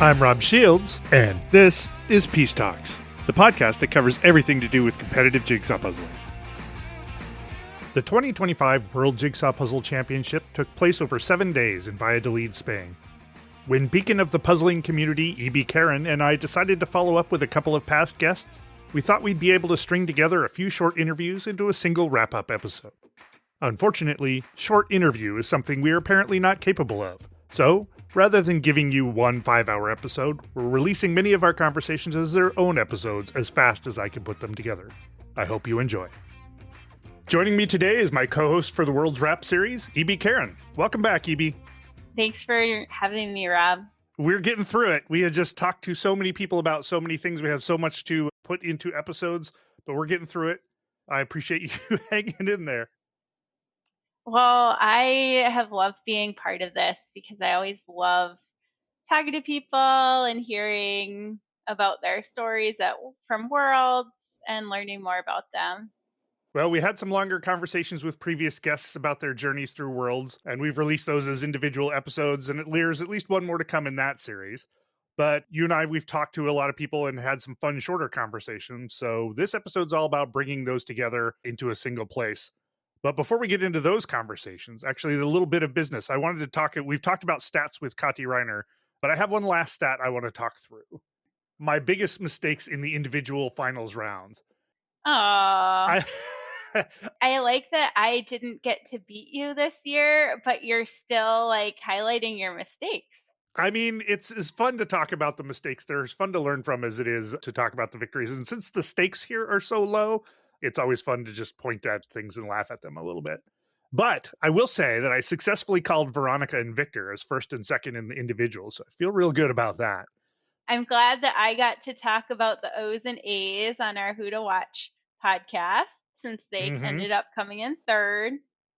I'm Rob Shields, and this is Peace Talks, the podcast that covers everything to do with competitive jigsaw puzzling. The 2025 World Jigsaw Puzzle Championship took place over 7 days in Valladolid, Spain. When beacon of the puzzling community, E.B. Karen, and I decided to follow up with a couple of past guests, we thought we'd be able to string together a few short interviews into a single wrap-up episode. Unfortunately, short interview is something we are apparently not capable of. So, rather than giving you one 5-hour episode, we're releasing many of our conversations as their own episodes as fast as I can put them together. I hope you enjoy. Joining me today is my co-host for the World's Wrap series, E.B. Karen. Welcome back, E.B. Thanks for having me, Rob. We're getting through it. We had just talked to so many people about so many things. We have so much to put into episodes, but we're getting through it. I appreciate you hanging in there. Well, I have loved being part of this because I always love talking to people and hearing about their stories from Worlds and learning more about them. Well, we had some longer conversations with previous guests about their journeys through Worlds, and we've released those as individual episodes, and there's at least one more to come in that series. But you and I, we've talked to a lot of people and had some fun, shorter conversations, so this episode's all about bringing those together into a single place. But before we get into those conversations, actually, a little bit of business. I wanted to talk, we've talked about stats with Kati Reiner, but I have one last stat I want to talk through. My biggest mistakes in the individual finals rounds. Aww. I like that I didn't get to beat you this year, but you're still like highlighting your mistakes. I mean, it's fun to talk about the mistakes. They're as fun to learn from as it is to talk about the victories. And since the stakes here are so low, it's always fun to just point at things and laugh at them a little bit. But I will say that I successfully called Weronika and Victor as first and second in the individuals. So I feel real good about that. I'm glad that I got to talk about the O's and A's on our Who to Watch podcast since they ended up coming in third.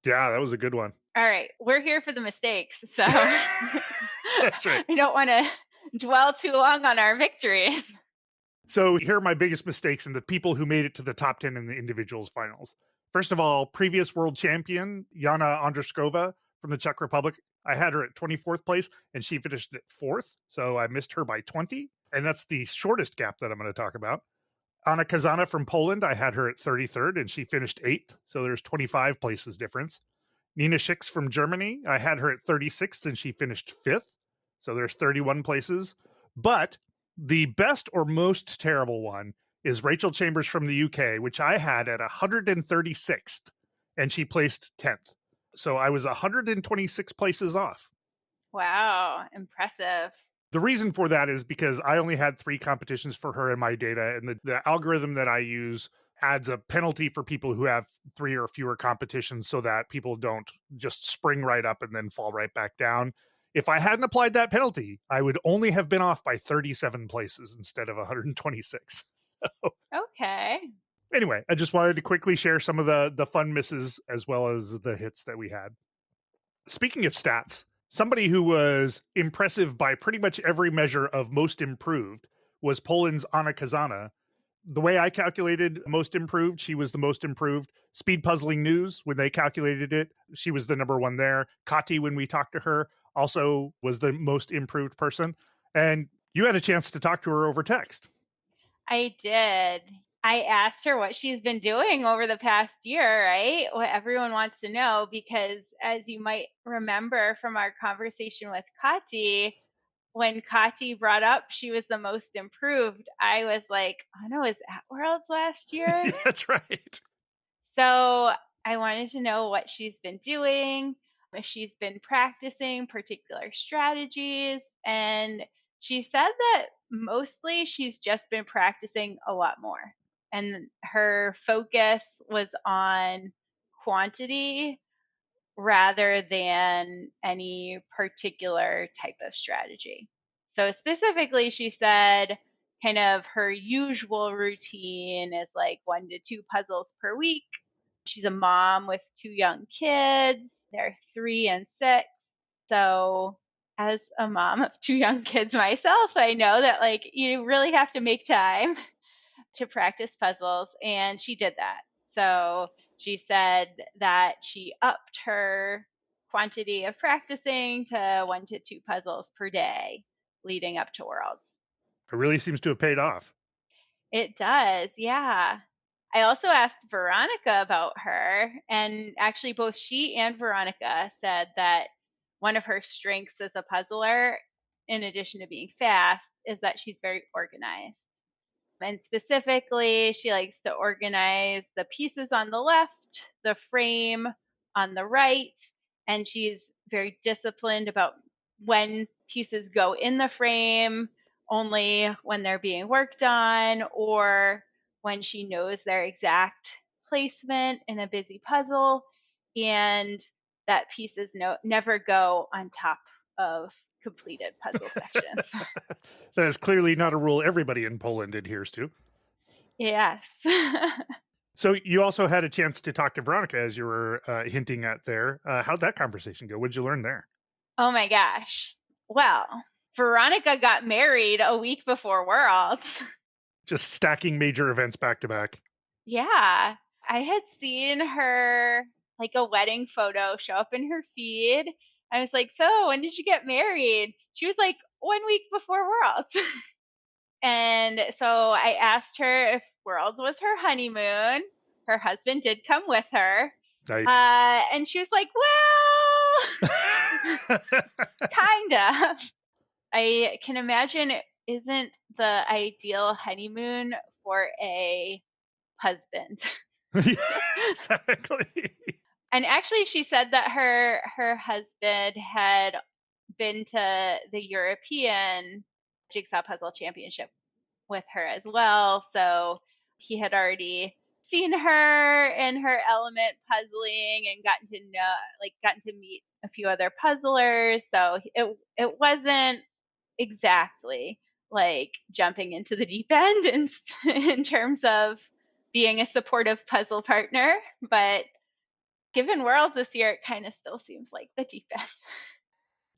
Yeah, that was a good one. All right. We're here for the mistakes. So that's right. I don't want to dwell too long on our victories. So here are my biggest mistakes and the people who made it to the top 10 in the individuals finals. First of all, previous world champion, Jana Andruskova from the Czech Republic. I had her at 24th place and she finished at 4th. So I missed her by 20. And that's the shortest gap that I'm going to talk about. Anna Kazana from Poland, I had her at 33rd and she finished 8th. So there's 25 places difference. Nina Schicks from Germany, I had her at 36th and she finished 5th. So there's 31 places. But the best or most terrible one is Rachel Chambers from the UK, which I had at 136th, and she placed 10th. So I was 126 places off. Wow, impressive. The reason for that is because I only had 3 competitions for her in my data, and the algorithm that I use adds a penalty for people who have 3 or fewer competitions so that people don't just spring right up and then fall right back down. If I hadn't applied that penalty, I would only have been off by 37 places instead of 126. So, okay. Anyway, I just wanted to quickly share some of the fun misses as well as the hits that we had. Speaking of stats, somebody who was impressive by pretty much every measure of most improved was Poland's Anna Kazana. The way I calculated most improved, she was the most improved. Speed Puzzling News, when they calculated it, she was the number 1 there. Kati, when we talked to her, also was the most improved person. And you had a chance to talk to her over text. I did. I asked her what she's been doing over the past year, right? What everyone wants to know, because as you might remember from our conversation with Kati, when Kati brought up she was the most improved, I was like, Anna was at Worlds last year? Yeah, that's right. So I wanted to know what she's been doing, if she's been practicing particular strategies. And she said that mostly she's just been practicing a lot more. And her focus was on quantity rather than any particular type of strategy. So specifically, she said kind of her usual routine is like 1 to 2 puzzles per week. She's a mom with 2 young kids. They're 3 and 6. So as a mom of 2 young kids myself, I know that like you really have to make time to practice puzzles, and she did that. So she said that she upped her quantity of practicing to 1 to 2 puzzles per day. leading up to Worlds. It really seems to have paid off. It does, yeah. I also asked Weronika about her, and actually both she and Weronika said that one of her strengths as a puzzler, in addition to being fast, is that she's very organized. And specifically, she likes to organize the pieces on the left, the frame on the right, and she's very disciplined about when pieces go in the frame, only when they're being worked on, or when she knows their exact placement in a busy puzzle, and that pieces never go on top of completed puzzle sections. That is clearly not a rule everybody in Poland adheres to. Yes. So you also had a chance to talk to Veronica, as you were hinting at there. How'd that conversation go? What'd you learn there? Oh my gosh. Well, Veronica got married a week before Worlds. Just stacking major events back to back. Yeah. I had seen her, like a wedding photo show up in her feed. I was like, so when did you get married? She was like, 1 week before Worlds. And so I asked her if Worlds was her honeymoon. Her husband did come with her. Nice. And she was like, well, kind of. I can imagine it isn't the ideal honeymoon for a husband. Exactly. And actually, she said that her husband had been to the European Jigsaw Puzzle Championship with her as well. So he had already seen her in her element puzzling and gotten to meet a few other puzzlers. So it wasn't exactly like jumping into the deep end in terms of being a supportive puzzle partner, but given Worlds this year, it kind of still seems like the deep end.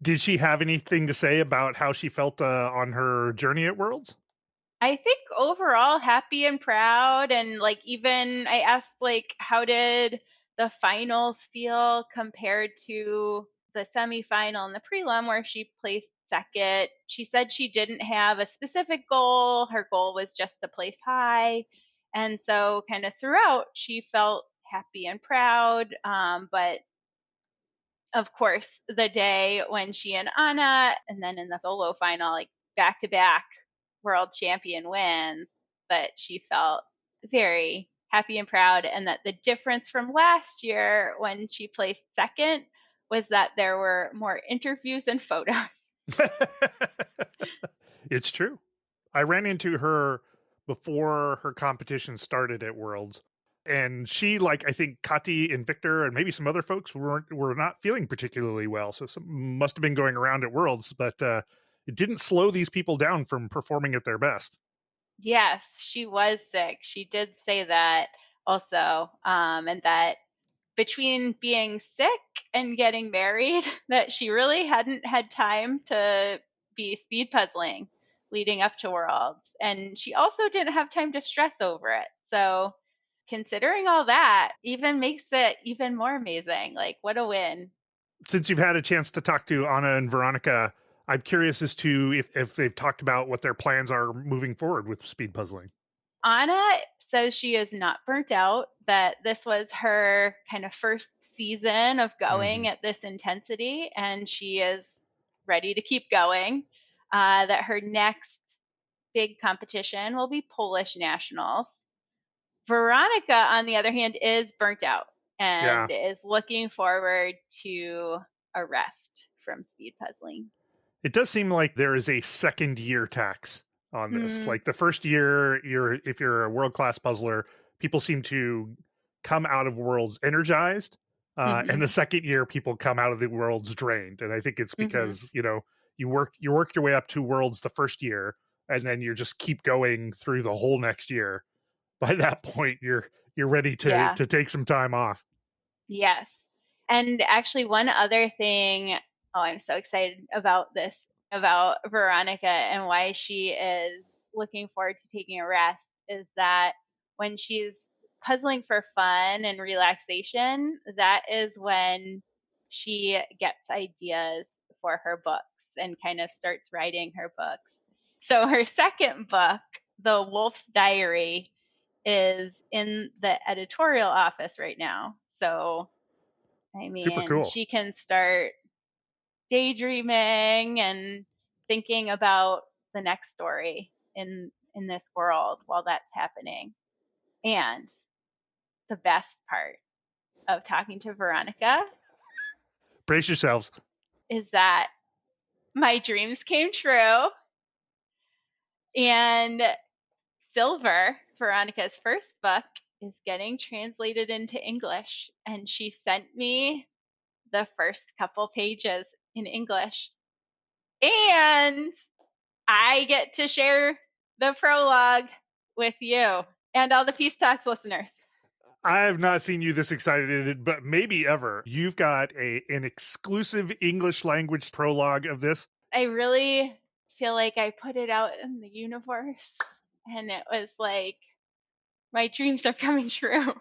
Did she have anything to say about how she felt on her journey at Worlds? I think overall happy and proud, and like even I asked like how did the finals feel compared to the semifinal and the prelim where she placed second. She said she didn't have a specific goal. Her goal was just to place high. And so kind of throughout she felt happy and proud. But of course, the day when she and Anna, and then in the solo final, like back to back world champion wins, that she felt very happy and proud. And that the difference from last year when she placed second was that there were more interviews and photos. It's true. I ran into her before her competition started at Worlds. And she, like I think Kati and Victor and maybe some other folks were not feeling particularly well. So some must have been going around at Worlds, but it didn't slow these people down from performing at their best. Yes, she was sick. She did say that also. And that between being sick and getting married, that she really hadn't had time to be speed puzzling leading up to Worlds. And she also didn't have time to stress over it. So considering all that, even makes it even more amazing. Like, what a win. Since you've had a chance to talk to Anna and Veronica, I'm curious as to if they've talked about what their plans are moving forward with speed puzzling. Anna says she is not burnt out, that this was her kind of first season of going at this intensity, and she is ready to keep going. That her next big competition will be Polish nationals. Veronica, on the other hand, is burnt out Yeah. and is looking forward to a rest from speed puzzling. It does seem like there is a second year tax on this. Like the first year, if you're a world class puzzler, people seem to come out of Worlds energized, and the second year, people come out of the Worlds drained. And I think it's because you work your way up to Worlds the first year, and then you just keep going through the whole next year. By that point, you're ready to take some time off. Yes. And actually, one other thing, oh, I'm so excited about this, about Veronica and why she is looking forward to taking a rest, is that when she's puzzling for fun and relaxation, that is when she gets ideas for her books. and kind of starts writing her books. So her second book, The Wolf's Diary, is in the editorial office right now. So, I Super mean, cool. she can start daydreaming and thinking about the next story in this world while that's happening. And the best part of talking to Weronika Brace yourselves. is that my dreams came true. And Silver, Veronika's first book, is getting translated into English. And she sent me the first couple pages in English. And I get to share the prologue with you and all the Peace Talks listeners. I have not seen you this excited, but maybe ever. You've got an exclusive English language prologue of this. I really feel like I put it out in the universe, and it was like my dreams are coming true.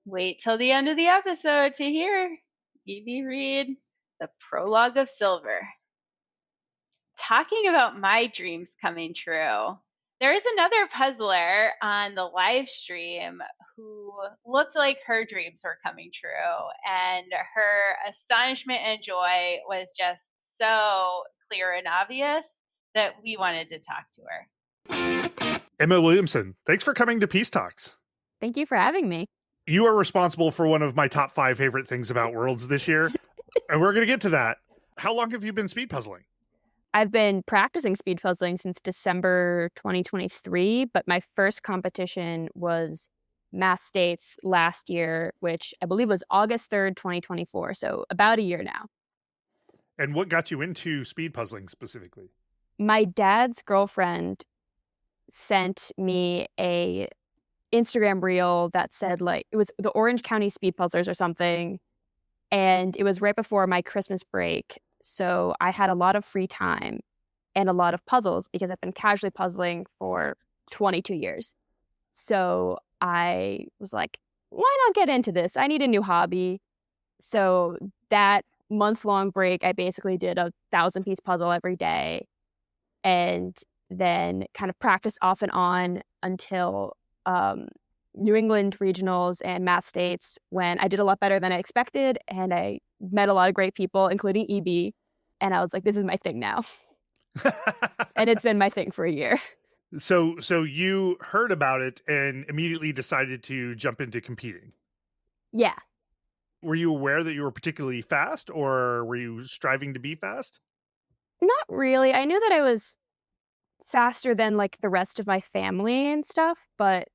Wait till the end of the episode to hear Evie read the prologue of Silver. Talking about my dreams coming true, there is another puzzler on the live stream who looked like her dreams were coming true, and her astonishment and joy was just so clear and obvious that we wanted to talk to her. Emma Williamson, thanks for coming to Peace Talks. Thank you for having me. You are responsible for one of my top 5 favorite things about Worlds this year, and we're going to get to that. How long have you been speed puzzling? I've been practicing speed puzzling since December 2023, but my first competition was Mass States last year, which I believe was August 3rd, 2024. So about a year now. And what got you into speed puzzling specifically? My dad's girlfriend sent me a Instagram reel that said, like, it was the Orange County Speed Puzzlers or something. And it was right before my Christmas break. So I had a lot of free time and a lot of puzzles because I've been casually puzzling for 22 years. So I was like, why not get into this? I need a new hobby. So that month-long break, I basically did a 1,000-piece puzzle every day and then kind of practiced off and on until New England regionals and Mass States, when I did a lot better than I expected and I met a lot of great people, including EB. And I was like, this is my thing now. And it's been my thing for a year. So you heard about it and immediately decided to jump into competing. Yeah. Were you aware that you were particularly fast, or were you striving to be fast? Not really. I knew that I was faster than like the rest of my family and stuff, but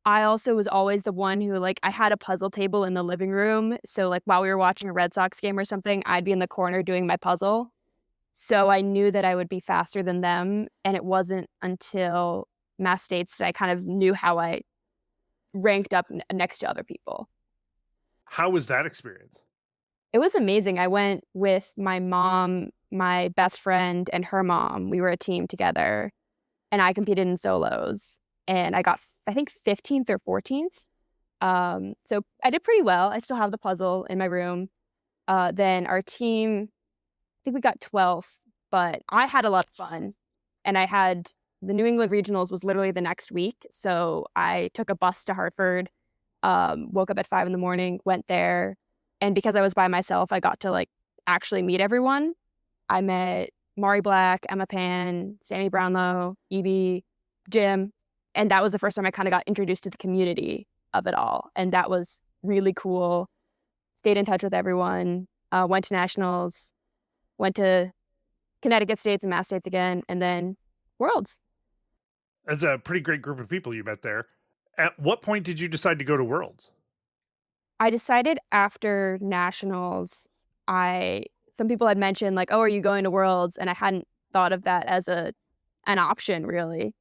I also was always the one who, like, I had a puzzle table in the living room. So like while we were watching a Red Sox game or something, I'd be in the corner doing my puzzle. So I knew that I would be faster than them. And it wasn't until Mass States that I kind of knew how I ranked up next to other people. How was that experience? It was amazing. I went with my mom, my best friend, and her mom. We were a team together, and I competed in solos. And I got, I think, 15th or 14th. So I did pretty well. I still have the puzzle in my room. Then our team, I think we got 12th, but I had a lot of fun. And I had the New England regionals was literally the next week. So I took a bus to Hartford, woke up at 5 a.m, went there. And because I was by myself, I got to like actually meet everyone. I met Mari Black, Emma Pan, Sammy Brownlow, EB, Jim. And that was the first time I kind of got introduced to the community of it all. And that was really cool. Stayed in touch with everyone, went to nationals, went to Connecticut States and Mass States again, and then Worlds. That's a pretty great group of people you met there. At what point did you decide to go to Worlds? I decided after nationals, some people had mentioned like, oh, are you going to Worlds? And I hadn't thought of that as an option really.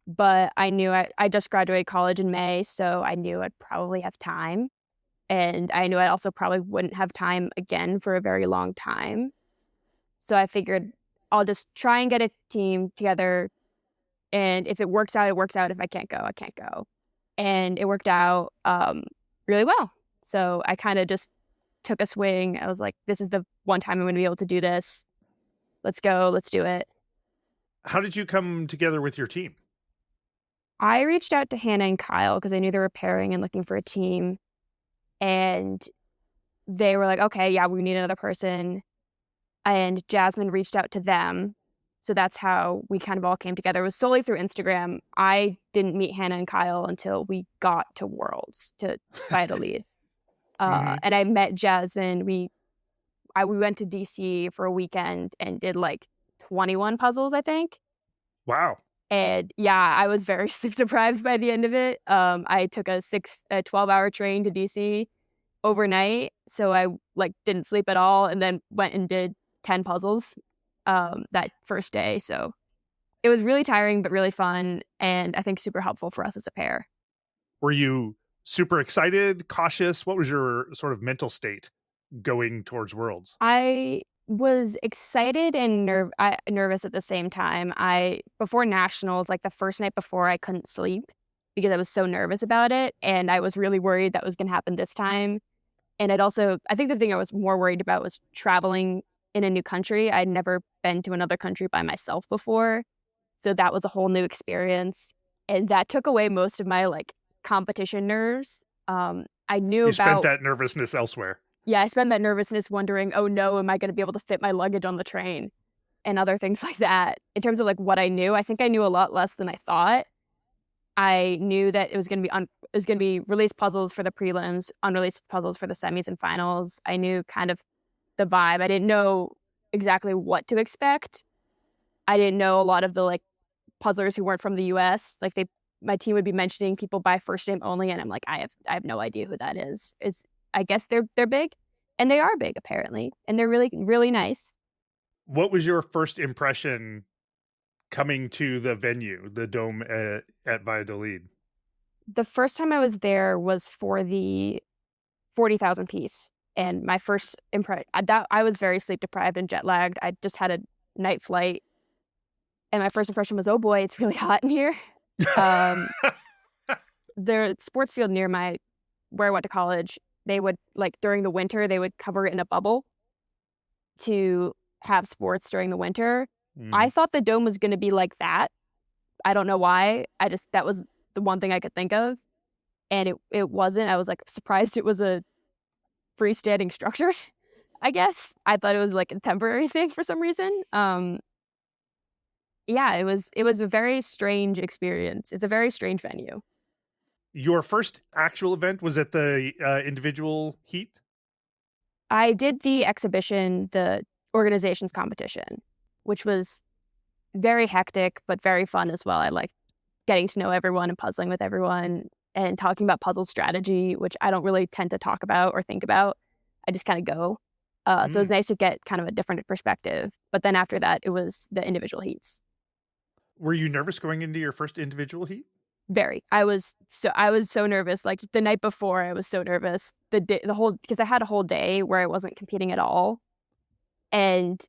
But I knew I just graduated college in May, so I knew I'd probably have time. And I knew I also probably wouldn't have time again for a very long time. So I figured I'll just try and get a team together. And if it works out, it works out. If I can't go, I can't go. And it worked out really well. So I kind of just took a swing. I was like, this is the one time I'm going to be able to do this. Let's go. Let's do it. How did you come together with your team? I reached out to Hannah and Kyle because I knew they were pairing and looking for a team. And they were like, okay, yeah, we need another person. And Jasmine reached out to them. So that's how we kind of all came together. It was solely through Instagram. I didn't meet Hannah and Kyle until we got to Worlds to fight a lead. And I met Jasmine. We went to DC for a weekend and did like 21 puzzles, I think. Wow. And yeah, I was very sleep deprived by the end of it. I took a 12-hour train to DC overnight, so I like didn't sleep at all, and then went and did 10 puzzles that first day. So it was really tiring, but really fun, and I think super helpful for us as a pair. Were you super excited, cautious? What was your sort of mental state going towards Worlds? I was excited and nervous at the same time. Before nationals, like the first night before, I couldn't sleep because I was so nervous about it, and I was really worried that was going to happen this time. And I think the thing I was more worried about was traveling in a new country. I'd never been to another country by myself before, so that was a whole new experience, and that took away most of my like competition nerves. I knew you spent that nervousness elsewhere. Yeah, I spent that nervousness wondering, oh no, am I going to be able to fit my luggage on the train and other things like that. In terms of like what I knew, I think I knew a lot less than I thought. I knew that it was going to be released puzzles for the prelims, unreleased puzzles for the semis and finals. I knew kind of the vibe. I didn't know exactly what to expect. I didn't know a lot of the like puzzlers who weren't from the US. Like my team would be mentioning people by first name only, and I'm like, I have no idea who that is. I guess they're big, and they are big apparently, and they're really, really nice. What was your first impression coming to the venue, the Dome at Valladolid? The first time I was there was for the 40,000 piece, and my first impression, I was very sleep deprived and jet lagged. I just had a night flight, and my first impression was, oh boy, it's really hot in here. The sports field near where I went to college, they would, like, during the winter, they would cover it in a bubble to have sports during the winter. I thought the Dome was going to be like that. I don't know why. That was the one thing I could think of. And it wasn't. I was like surprised it was a freestanding structure, I guess. I thought it was like a temporary thing for some reason. Yeah, it was a very strange experience. It's a very strange venue. Your first actual event was at the individual heat? I did the exhibition, the organizations competition, which was very hectic, but very fun as well. I liked getting to know everyone and puzzling with everyone and talking about puzzle strategy, which I don't really tend to talk about or think about. I just kind of go. So it was nice to get kind of a different perspective. But then after that, it was the individual heats. Were you nervous going into your first individual heat? Very. I was so nervous. Like the night before, I was so nervous. Because I had a whole day where I wasn't competing at all, and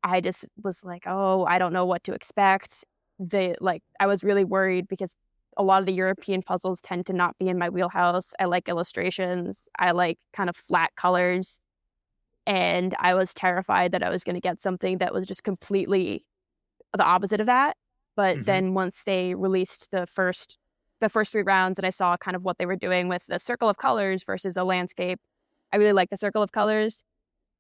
I just was like, oh, I don't know what to expect. I was really worried because a lot of the European puzzles tend to not be in my wheelhouse. I like illustrations. I like kind of flat colors, and I was terrified that I was going to get something that was just completely the opposite of that. But then once they released the first 3 rounds and I saw kind of what they were doing with the circle of colors versus a landscape, I really liked the circle of colors.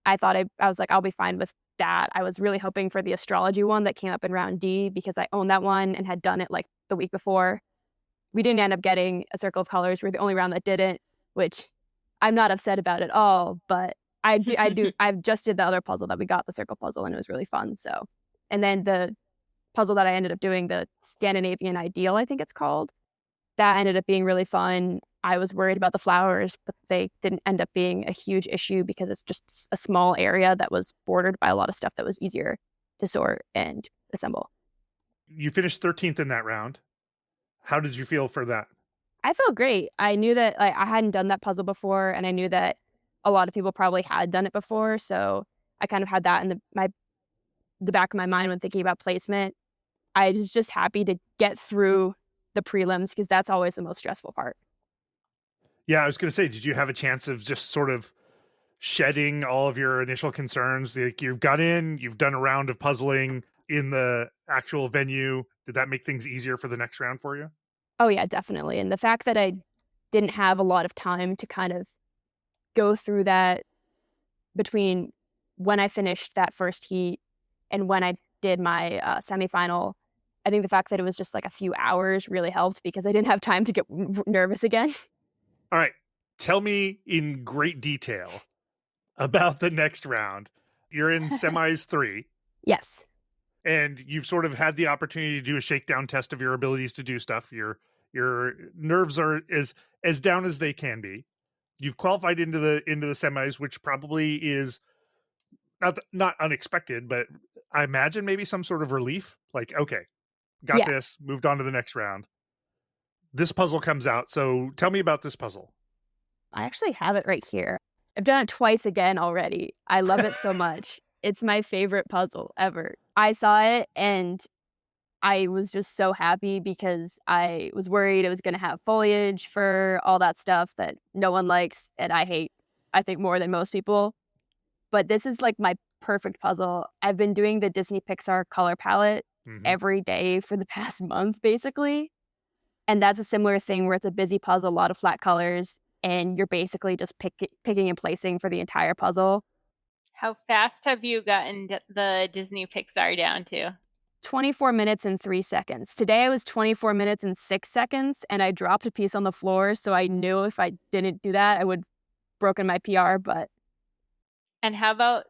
I thought I was like, I'll be fine with that. I was really hoping for the astrology one that came up in round D because I owned that one and had done it like the week before. We didn't end up getting a circle of colors. We were the only round that didn't, which I'm not upset about at all. But I just did the other puzzle that we got, the circle puzzle, and it was really fun. So, and then the puzzle that I ended up doing, the Scandinavian Ideal, I think it's called, that ended up being really fun. I was worried about the flowers, but they didn't end up being a huge issue because it's just a small area that was bordered by a lot of stuff that was easier to sort and assemble. You finished 13th in that round. How did you feel for that? I felt great. I knew that I hadn't done that puzzle before, and I knew that a lot of people probably had done it before. So I kind of had that in the back of my mind when thinking about placement. I was just happy to get through the prelims because that's always the most stressful part. Yeah, I was going to say, did you have a chance of just sort of shedding all of your initial concerns? Like, you've got in, you've done a round of puzzling in the actual venue. Did that make things easier for the next round for you? Oh, yeah, definitely. And the fact that I didn't have a lot of time to kind of go through that between when I finished that first heat and when I did my semifinal, I think the fact that it was just like a few hours really helped because I didn't have time to get nervous again. All right. Tell me in great detail about the next round. You're in semis 3. Yes. And you've sort of had the opportunity to do a shakedown test of your abilities to do stuff. Your nerves are as down as they can be. You've qualified into the semis, which probably is not unexpected, but I imagine maybe some sort of relief. Like, okay, got this, moved on to the next round. This puzzle comes out. So tell me about this puzzle. I actually have it right here. I've done it twice again already. I love it so much. It's my favorite puzzle ever. I saw it and I was just so happy because I was worried it was going to have foliage for all that stuff that no one likes and I hate, I think, more than most people. But this is like my perfect puzzle. I've been doing the Disney Pixar color palette every day for the past month, basically. And that's a similar thing where it's a busy puzzle, a lot of flat colors, and you're basically just picking and placing for the entire puzzle. How fast have you gotten the Disney Pixar down to? 24 minutes and 3 seconds. Today I was 24 minutes and 6 seconds, and I dropped a piece on the floor, so I knew if I didn't do that, I would have broken my PR, but... And how about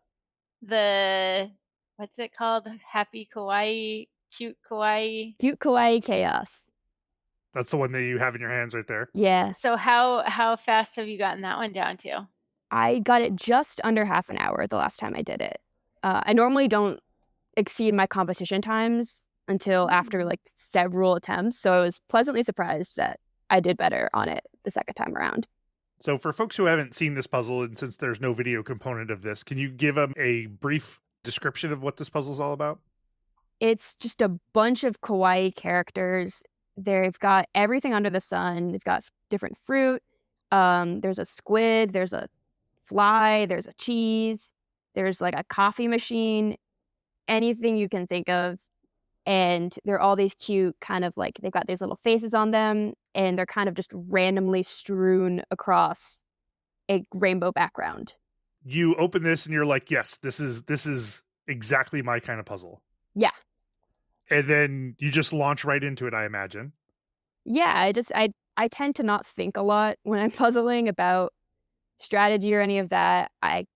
the, what's it called? Happy Kawaii, Cute Kawaii? Cute Kawaii Chaos. That's the one that you have in your hands right there? Yeah. So how fast have you gotten that one down to? I got it just under half an hour the last time I did it. I normally don't exceed my competition times until after like several attempts, so I was pleasantly surprised that I did better on it the second time around. So for folks who haven't seen this puzzle, and since there's no video component of this, can you give them a brief description of what this puzzle is all about? It's just a bunch of kawaii characters. They've got everything under the sun. They've got different fruit. There's a squid. There's a fly. There's a cheese. There's like a coffee machine. Anything you can think of. And they're all these cute kind of like, they've got these little faces on them, and they're kind of just randomly strewn across a rainbow background. You open this and you're like, yes, this is exactly my kind of puzzle. Yeah. And then you just launch right into it, I imagine. Yeah, I tend to not think a lot when I'm puzzling about strategy or any of that. I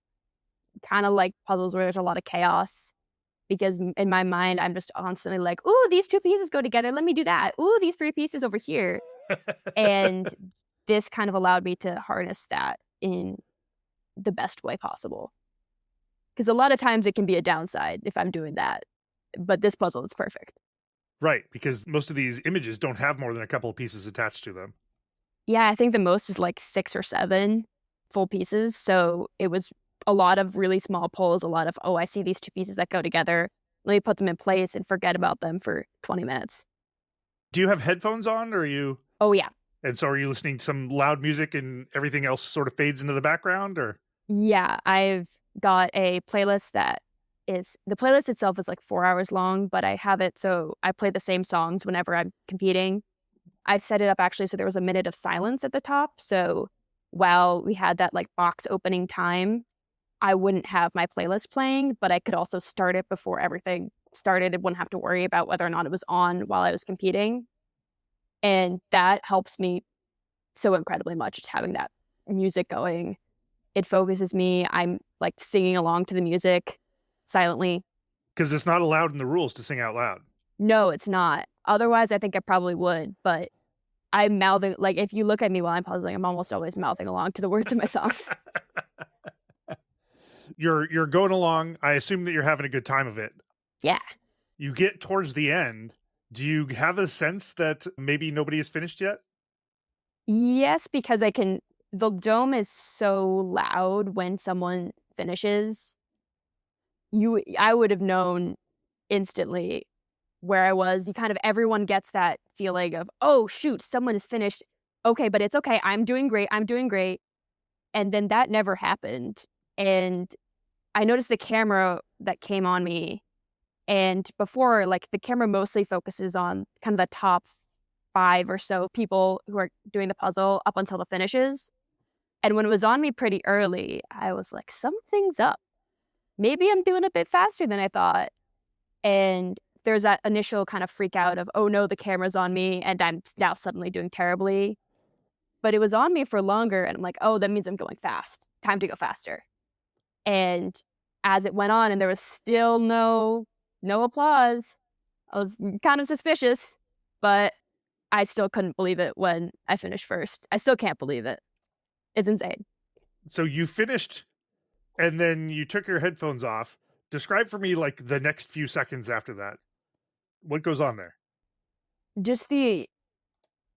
kind of like puzzles where there's a lot of chaos. Because in my mind, I'm just constantly like, ooh, these 2 pieces go together. Let me do that. Ooh, these 3 pieces over here. And this kind of allowed me to harness that in the best way possible. Because a lot of times it can be a downside if I'm doing that. But this puzzle is perfect. Right, because most of these images don't have more than a couple of pieces attached to them. Yeah, I think the most is like 6 or 7 full pieces. So it was a lot of really small pulls, a lot of, oh, I see these 2 pieces that go together. Let me put them in place and forget about them for 20 minutes. Do you have headphones on, or are you? Oh, yeah. And so are you listening to some loud music and everything else sort of fades into the background, or? Yeah, I've got a playlist that is, the playlist itself is like 4 hours long, but I have it so I play the same songs whenever I'm competing. I set it up actually so there was a minute of silence at the top. So while we had that like box opening time, I wouldn't have my playlist playing, but I could also start it before everything started. I wouldn't have to worry about whether or not it was on while I was competing. And that helps me so incredibly much, just having that music going. It focuses me. I'm like singing along to the music silently. Because it's not allowed in the rules to sing out loud. No, it's not. Otherwise, I think I probably would, but I'm mouthing, like if you look at me while I'm puzzling, I'm almost always mouthing along to the words of my songs. You're going along. I assume that you're having a good time of it. Yeah. You get towards the end. Do you have a sense that maybe nobody has finished yet? Yes, because the dome is so loud when someone finishes. I would have known instantly where I was. Everyone gets that feeling of, oh shoot, someone is finished. Okay, but it's okay. I'm doing great. And then that never happened. and I noticed the camera that came on me. And before, like, the camera mostly focuses on kind of the top 5 or so people who are doing the puzzle up until the finishes. And when it was on me pretty early, I was like, something's up. Maybe I'm doing a bit faster than I thought. And there's that initial kind of freak out of, oh no, the camera's on me and I'm now suddenly doing terribly. But it was on me for longer and I'm like, oh, that means I'm going fast. Time to go faster. And as it went on and there was still no applause, I was kind of suspicious, but I still couldn't believe it when I finished first. I still can't believe it. It's insane. So you finished and then you took your headphones off. Describe for me like the next few seconds after that. What goes on there? Just the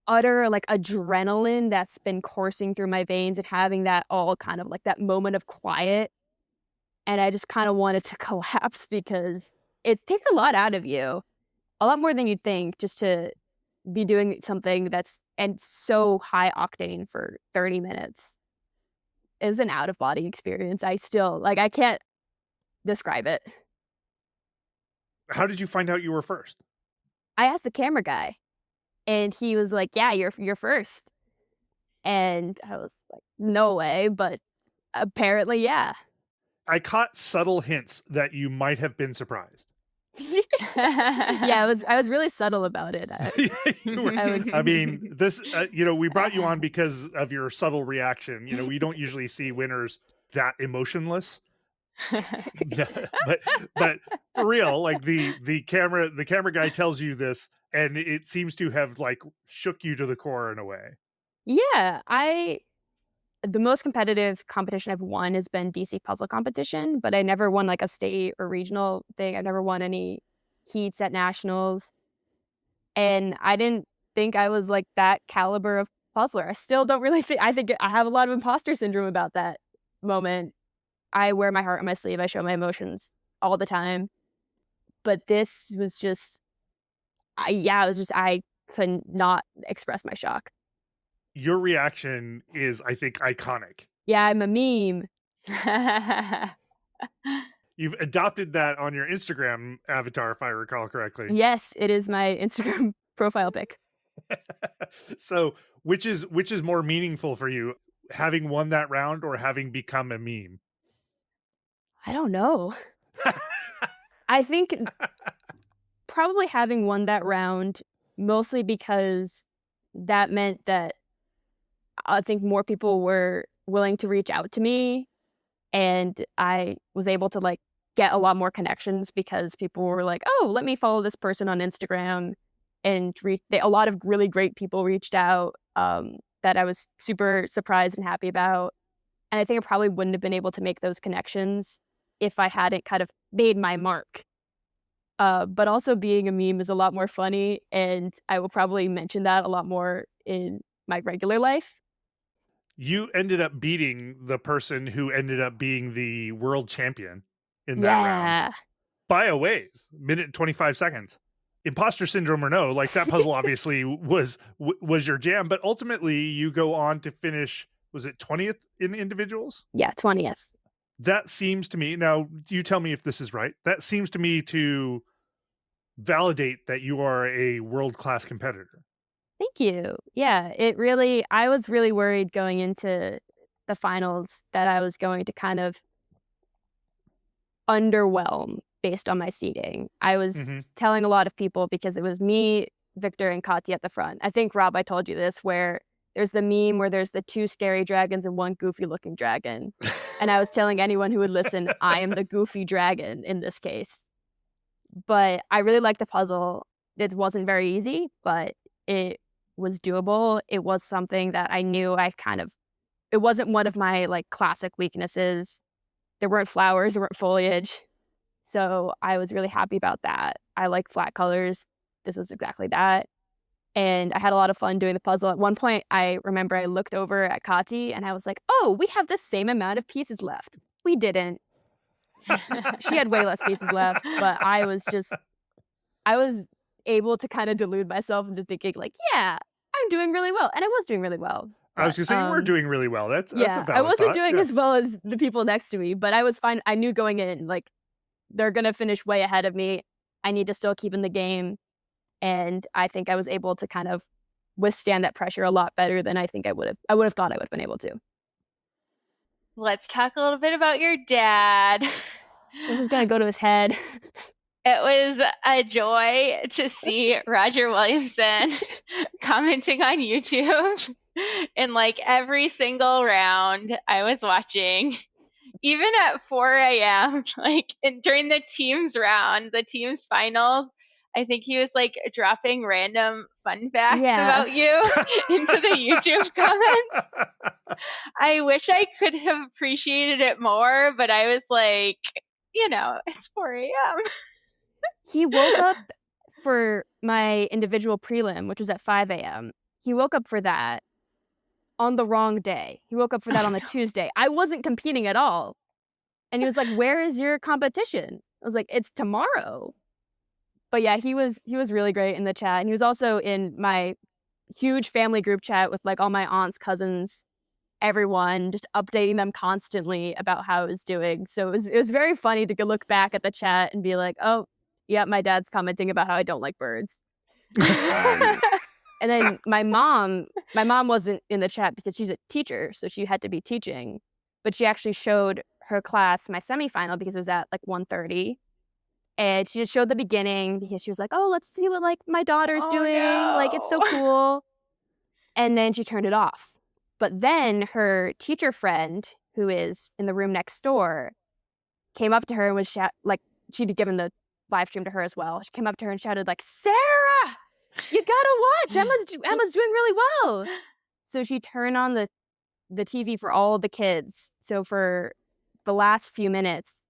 utter like adrenaline that's been coursing through my veins and having that all kind of like that moment of quiet. And I just kind of wanted to collapse because it takes a lot out of you. A lot more than you'd think just to be doing something that's and so high octane for 30 minutes. It was an out of body experience. I still I can't describe it. How did you find out you were first? I asked the camera guy and he was like, yeah, you're first. And I was like, no way, but apparently, yeah. I caught subtle hints that you might have been surprised. Yeah, I was really subtle about it. I mean, this, we brought you on because of your subtle reaction. We don't usually see winners that emotionless. but for real, like the camera guy tells you this, and it seems to have like shook you to the core in a way. Yeah, the most competitive competition I've won has been DC puzzle competition, but I never won like a state or regional thing. I've never won any heats at nationals. And I didn't think I was like that caliber of puzzler. I still don't really think, I think I have a lot of imposter syndrome about that moment. I wear my heart on my sleeve. I show my emotions all the time. But this was just, I could not express my shock. Your reaction is, I think, iconic. Yeah, I'm a meme. You've adopted that on your Instagram avatar, if I recall correctly. Yes, it is my Instagram profile pic. So, which is more meaningful for you, having won that round or having become a meme? I don't know. I think probably having won that round, mostly because that meant that I think more people were willing to reach out to me, and I was able to like get a lot more connections because people were like, oh, let me follow this person on Instagram, and a lot of really great people reached out that I was super surprised and happy about. And I think I probably wouldn't have been able to make those connections if I hadn't kind of made my mark. But also being a meme is a lot more funny, and I will probably mention that a lot more in my regular life. You ended up beating the person who ended up being the world champion in that round. By a ways, minute and 25 seconds. Imposter syndrome or no, like that puzzle obviously was your jam, but ultimately you go on to finish, was it 20th in individuals? Yeah, 20th. That seems to me, now you tell me if this is right, that seems to me to validate that you are a world-class competitor. Thank you. Yeah, I was really worried going into the finals that I was going to kind of underwhelm based on my seating. I was telling a lot of people because it was me, Victor, and Katya at the front. I think, Rob, I told you this, where there's the meme where there's the 2 scary dragons and 1 goofy looking dragon. And I was telling anyone who would listen, I am the goofy dragon in this case. But I really liked the puzzle. It wasn't very easy, but it was doable. It was something that I knew it wasn't one of my like classic weaknesses. There weren't flowers, there weren't foliage. So I was really happy about that. I like flat colors. This was exactly that. And I had a lot of fun doing the puzzle. At one point, I remember I looked over at Kati and I was like, oh, we have the same amount of pieces left. We didn't. She had way less pieces left, but I was able to kind of delude myself into thinking like, yeah, I'm doing really well. And I was doing really well. I was just saying you were doing really well. That's a valid I wasn't thought. doing as well as the people next to me, but I was fine. I knew going in, like, they're going to finish way ahead of me. I need to still keep in the game. And I think I was able to kind of withstand that pressure a lot better than I think I would have thought I would have been able to. Let's talk a little bit about your dad. This is going to go to his head. It was a joy to see Roger Williamson commenting on YouTube in like every single round I was watching, even at 4 a.m., like during the teams round, the teams finals. I think he was like dropping random fun facts about you into the YouTube comments. I wish I could have appreciated it more, but I was like, it's 4 a.m. He woke up for my individual prelim, which was at 5 a.m. He woke up for that on the wrong day. He woke up for that on the Tuesday. I wasn't competing at all. And he was like, "Where is your competition?" I was like, "It's tomorrow." But yeah, he was really great in the chat. And he was also in my huge family group chat with like all my aunts, cousins, everyone, just updating them constantly about how I was doing. So it was very funny to look back at the chat and be like, "Oh, yeah, my dad's commenting about how I don't like birds." And then my mom wasn't in the chat because she's a teacher, so she had to be teaching. But she actually showed her class my semifinal because it was at like 1:30. And she just showed the beginning because she was like, "Oh, let's see what like my daughter's doing. No. Like, it's so cool." And then she turned it off. But then her teacher friend, who is in the room next door, came up to her and was she'd given the live stream to her as well. She came up to her and shouted like, "Sarah, you gotta watch. Emma's doing really well." So she turned on the TV for all of the kids. So for the last few minutes,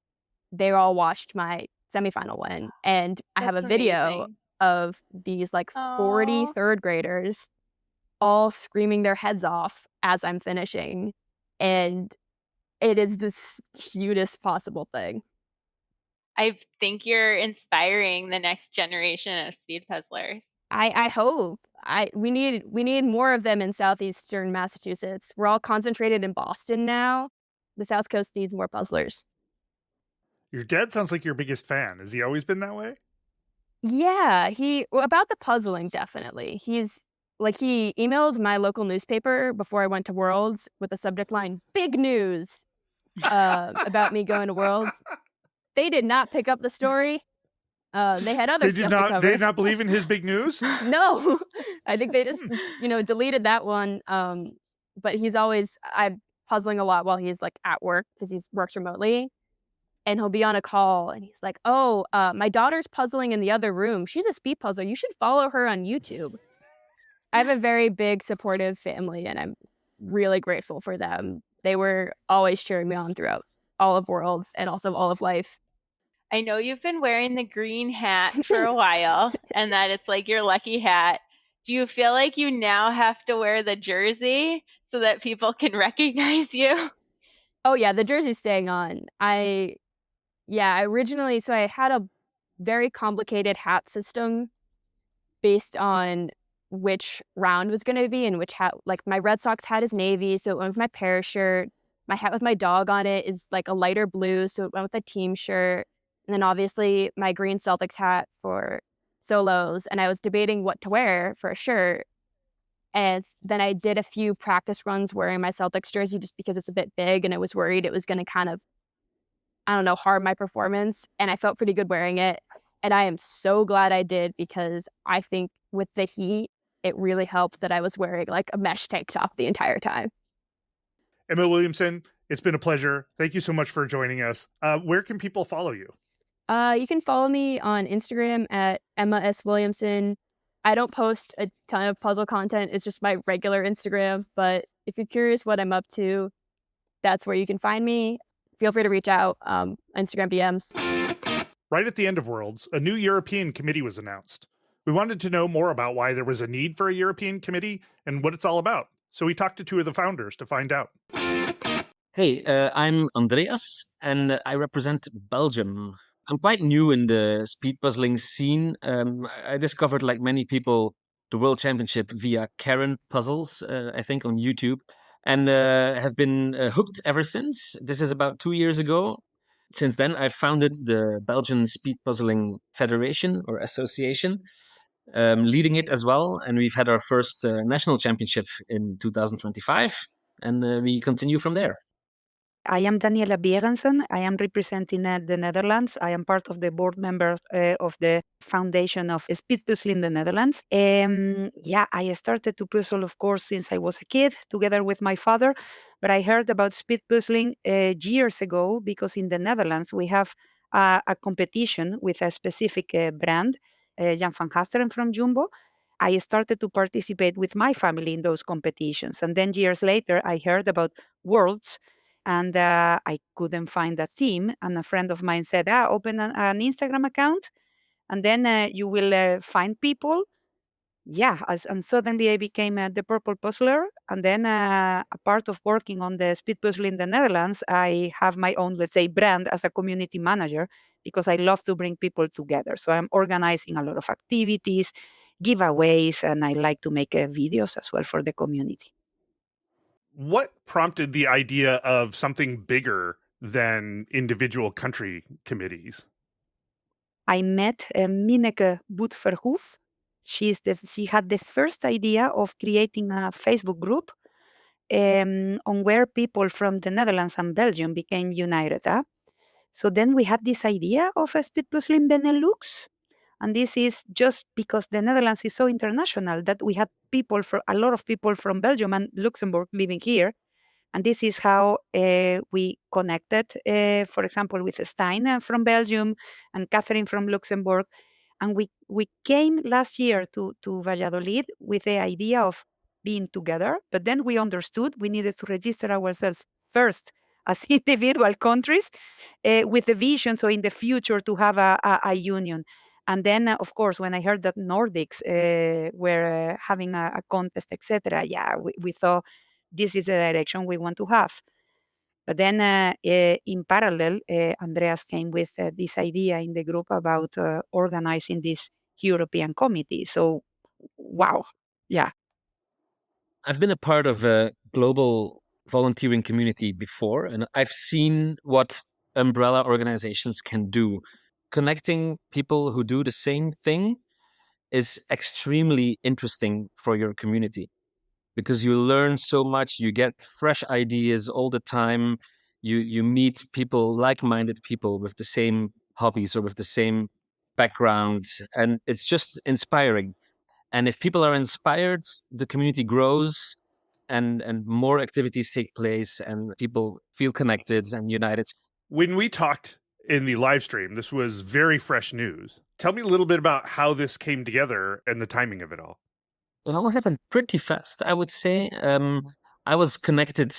they all watched my semifinal win. And I have a video of these like 40 third graders all screaming their heads off as I'm finishing. And it is the cutest possible thing. I think you're inspiring the next generation of speed puzzlers. I hope. We need more of them in southeastern Massachusetts. We're all concentrated in Boston now. The South Coast needs more puzzlers. Your dad sounds like your biggest fan. Has he always been that way? Yeah, about the puzzling, definitely. He emailed my local newspaper before I went to Worlds with the subject line, "Big news," about me going to Worlds. They did not pick up the story. They had other stuff to cover. They did not believe in his big news? No. I think they just, deleted that one. But I'm puzzling a lot while he's like at work because he works remotely. And he'll be on a call and he's like, "Oh, my daughter's puzzling in the other room. She's a speed puzzler. You should follow her on YouTube." I have a very big supportive family and I'm really grateful for them. They were always cheering me on throughout all of Worlds and also all of life. I know you've been wearing the green hat for a while and that it's like your lucky hat. Do you feel like you now have to wear the jersey so that people can recognize you? Oh yeah, the jersey's staying on. I originally, so I had a very complicated hat system based on which round was going to be and which hat. Like my Red Sox hat is navy, so it went with my Paris shirt. My hat with my dog on it is like a lighter blue, so it went with a team shirt. And then obviously my green Celtics hat for solos. And I was debating what to wear for a shirt. And then I did a few practice runs wearing my Celtics jersey just because it's a bit big and I was worried it was going to kind of, harm my performance. And I felt pretty good wearing it. And I am so glad I did because I think with the heat, it really helped that I was wearing like a mesh tank top the entire time. Emma Williamson, it's been a pleasure. Thank you so much for joining us. Where can people follow you? You can follow me on Instagram at Emma S. Williamson. I don't post a ton of puzzle content. It's just my regular Instagram. But if you're curious what I'm up to, that's where you can find me. Feel free to reach out. Instagram DMs. Right at the end of Worlds, a new European committee was announced. We wanted to know more about why there was a need for a European committee and what it's all about. So we talked to two of the founders to find out. Hey, I'm Andreas, and I represent Belgium. I'm quite new in the speed puzzling scene. I discovered, like many people, the World Championship via Karen Puzzles, I think, on YouTube, and have been hooked ever since. This is about 2 years ago. Since then, I founded the Belgian Speed Puzzling Federation or Association, leading it as well. And we've had our first national championship in 2025, and we continue from there. I am Daniela Berendsen. I am representing the Netherlands. I am part of the board member of the foundation of Speed Puzzling in the Netherlands. I started to puzzle, of course, since I was a kid, together with my father. But I heard about speed puzzling years ago because in the Netherlands we have a competition with a specific brand, Jan van Gasteren from Jumbo. I started to participate with my family in those competitions. And then years later, I heard about Worlds. And I couldn't find that team. And a friend of mine said, open an Instagram account and then you will find people. And suddenly I became the Purple Puzzler. And then a part of working on the speed puzzle in the Netherlands, I have my own, let's say, brand as a community manager because I love to bring people together. So I'm organizing a lot of activities, giveaways, and I like to make videos as well for the community. What prompted the idea of something bigger than individual country committees? I met Mineke Boet-Verhoef. She had the first idea of creating a Facebook group on where people from the Netherlands and Belgium became united. So then we had this idea of a speed puzzle in Benelux. And this is just because the Netherlands is so international that we had a lot of people from Belgium and Luxembourg living here. And this is how we connected, for example, with Stein from Belgium and Catherine from Luxembourg. And we came last year to Valladolid with the idea of being together. But then we understood we needed to register ourselves first as individual countries with the vision, so in the future, to have a union. And then, of course, when I heard that Nordics were having a contest, etc., we thought this is the direction we want to have. But then in parallel, Andreas came with this idea in the group about organizing this European committee. So, wow. Yeah. I've been a part of a global volunteering community before, and I've seen what umbrella organizations can do. Connecting people who do the same thing is extremely interesting for your community because you learn so much, you get fresh ideas all the time, you meet people, like-minded people with the same hobbies or with the same background, and it's just inspiring. And if people are inspired, the community grows and more activities take place and people feel connected and united. When we talked in the live stream, this was very fresh news. Tell me a little bit about how this came together and the timing of it all. It all happened pretty fast, I would say. I was connected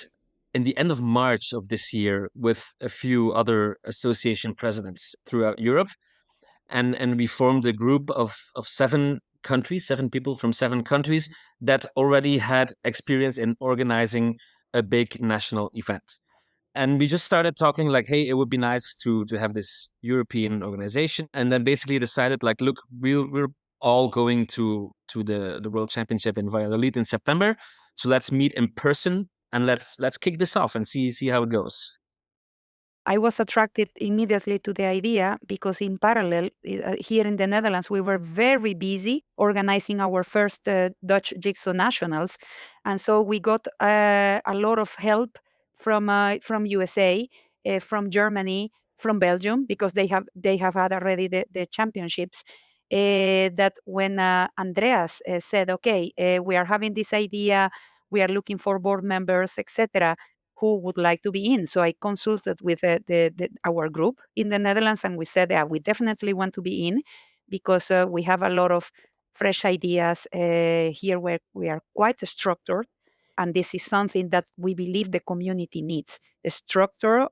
in the end of March of this year with a few other association presidents throughout Europe. And we formed a group of 7 countries, 7 people from 7 countries that already had experience in organizing a big national event. And we just started talking like, hey, it would be nice to have this European organization. And then basically decided like, look, we're all going to the World Championship in Valladolid in September. So let's meet in person and let's kick this off and see how it goes. I was attracted immediately to the idea because in parallel, here in the Netherlands, we were very busy organizing our first Dutch Jigsaw Nationals. And so we got a lot of help from USA, from Germany, from Belgium, because they have had already the championships. That when Andreas said, okay, we are having this idea, we are looking for board members, etc., who would like to be in. So I consulted with our group in the Netherlands, and we said, we definitely want to be in because we have a lot of fresh ideas here where we are quite structured. And this is something that we believe the community needs. A structure,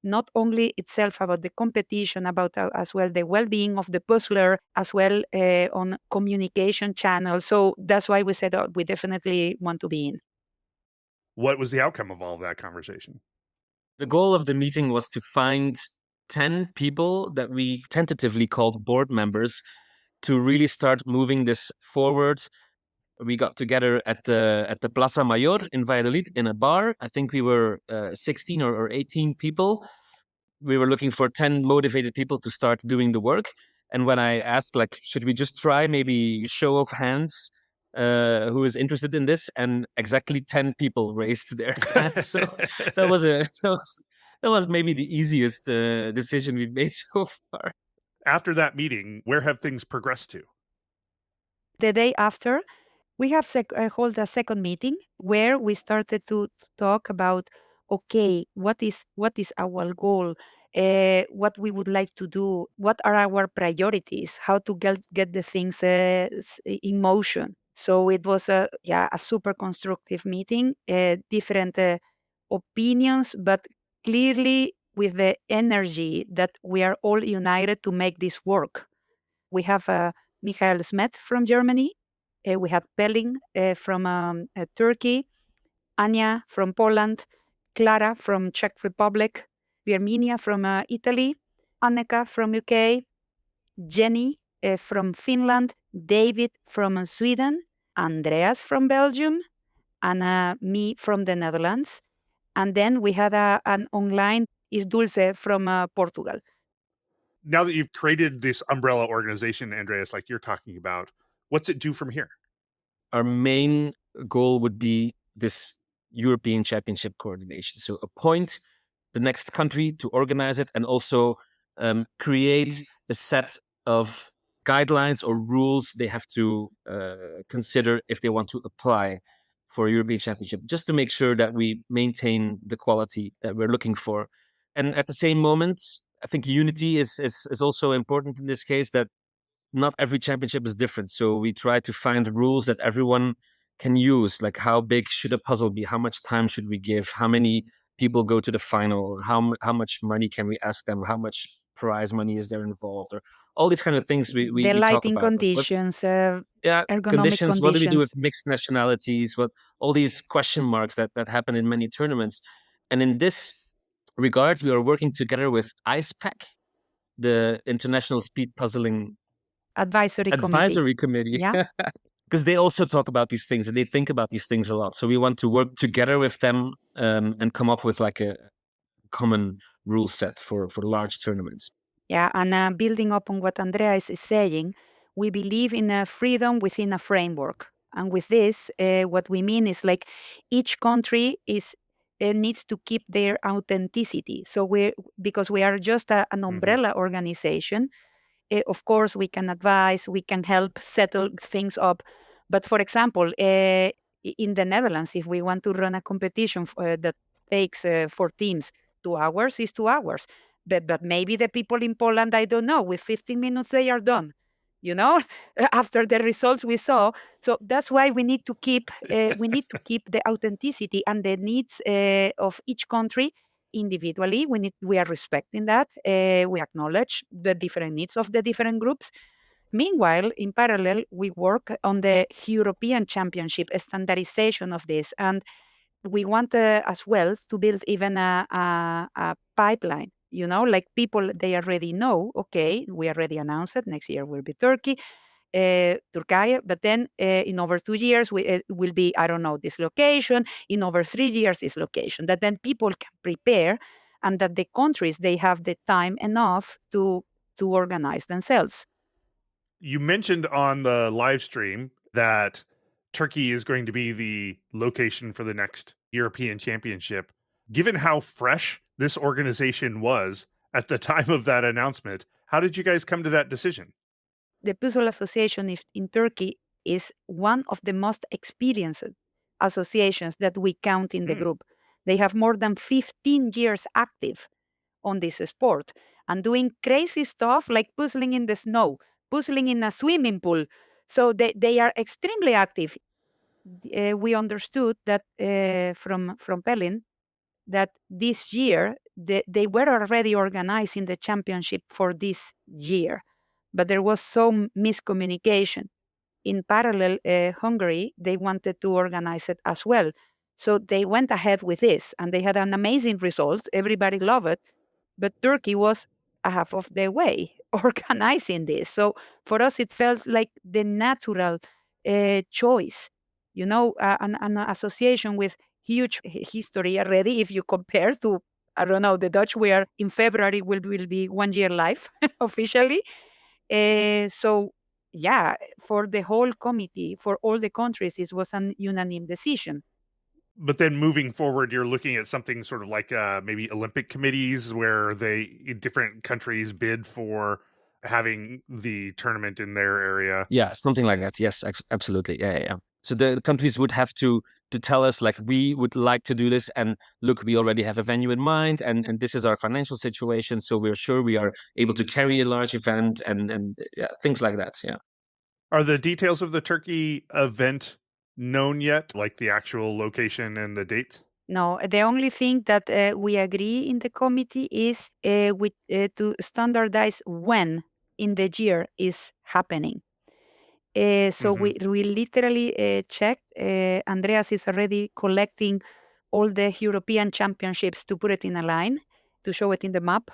not only itself about the competition, about as well the well-being of the puzzler, as well on communication channels. So that's why we said we definitely want to be in. What was the outcome of all of that conversation? The goal of the meeting was to find 10 people that we tentatively called board members to really start moving this forward, we got together at the Plaza Mayor in Valladolid in a bar. I think we were 16 or 18 people. We were looking for 10 motivated people to start doing the work. And when I asked, like, should we just try maybe show of hands who is interested in this? And exactly 10 people raised their hands. So that was maybe the easiest decision we've made so far. After that meeting, where have things progressed to? The day after, we have hold a second meeting where we started to talk about, okay, what is our goal, what we would like to do, what are our priorities, how to get the things in motion. So it was a super constructive meeting, different opinions, but clearly with the energy that we are all united to make this work. We have Michael Smets from Germany. We have Pelin from Turkey, Anya from Poland, Clara from Czech Republic, Virminia from Italy, Anneka from UK, Jenny from Finland, David from Sweden, Andreas from Belgium, and me from the Netherlands. And then we had an online Dulce from Portugal. Now that you've created this umbrella organization, Andreas, like you're talking about, what's it do from here? Our main goal would be this European Championship coordination. So appoint the next country to organize it, and also create a set of guidelines or rules they have to consider if they want to apply for a European Championship, just to make sure that we maintain the quality that we're looking for. And at the same moment, I think unity is also important in this case, that not every championship is different. So we try to find rules that everyone can use, like how big should a puzzle be? How much time should we give? How many people go to the final? How much money can we ask them? How much prize money is there involved? Or all these kind of things we the lighting talk about. conditions, ergonomic conditions. What do we do with mixed nationalities? What all these question marks that happen in many tournaments. And in this regard, we are working together with IcePack, the International Speed Puzzling Advisory Committee. Yeah. Because they also talk about these things and they think about these things a lot. So we want to work together with them and come up with like a common rule set for large tournaments. Yeah, and building up on what Andreas is saying, we believe in a freedom within a framework. And with this, what we mean is like each country needs to keep their authenticity. So because we are just an umbrella organization, of course, we can advise, we can help settle things up. But for example, in the Netherlands, if we want to run a competition that takes 4 teams, 2 hours is 2 hours. But maybe the people in Poland, I don't know, with 15 minutes they are done, after the results we saw. So that's why we need to keep the authenticity and the needs of each country individually. We are respecting that. We acknowledge the different needs of the different groups. Meanwhile, in parallel, we work on the European Championship standardization of this, and we want as well to build even a pipeline. Like people, they already know, okay, we already announced it, next year will be Turkey, Turkey, but then in over 2 years, it will be, I don't know, this location, in over 3 years, this location, that then people can prepare, and that the countries, they have the time enough to organize themselves. You mentioned on the live stream that Turkey is going to be the location for the next European Championship. Given how fresh this organization was at the time of that announcement, how did you guys come to that decision? The Puzzle Association in Turkey is one of the most experienced associations that we count in the group. They have more than 15 years active on this sport and doing crazy stuff like puzzling in the snow, puzzling in a swimming pool. So they are extremely active. We understood that from Pelin that this year they were already organizing the championship for this year, but there was some miscommunication. In parallel, Hungary, they wanted to organize it as well. So they went ahead with this, and they had an amazing result. Everybody loved it. But Turkey was half of the way. organizing this. So for us, it felt like the natural choice, an association with huge history already. If you compare to, I don't know, the Dutch, we are in February will be 1 year life officially. So yeah, for the whole committee, for all the countries, this was an unanimous decision. But then moving forward, you're looking at something sort of like maybe Olympic committees where different countries bid for having the tournament in their area. Yeah, something like that. Yes, absolutely. Yeah. So the countries would have to tell us, like, we would like to do this, and look, we already have a venue in mind, and this is our financial situation, so we're sure we are able to carry a large event, and yeah, things like that. Yeah. Are the details of the Turkey event known yet, like the actual location and the date? No, the only thing that we agree in the committee is to standardize when in the year is happening. So we literally checked. Andreas is already collecting all the European championships to put it in a line, to show it in the map.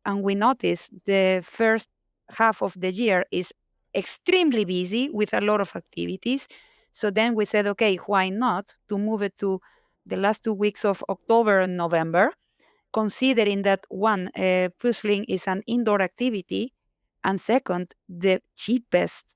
And we noticed the first half of the year is extremely busy with a lot of activities. So then we said, okay, why not to move it to the last 2 weeks of October and November, considering that one, puzzling is an indoor activity, and second, the cheapest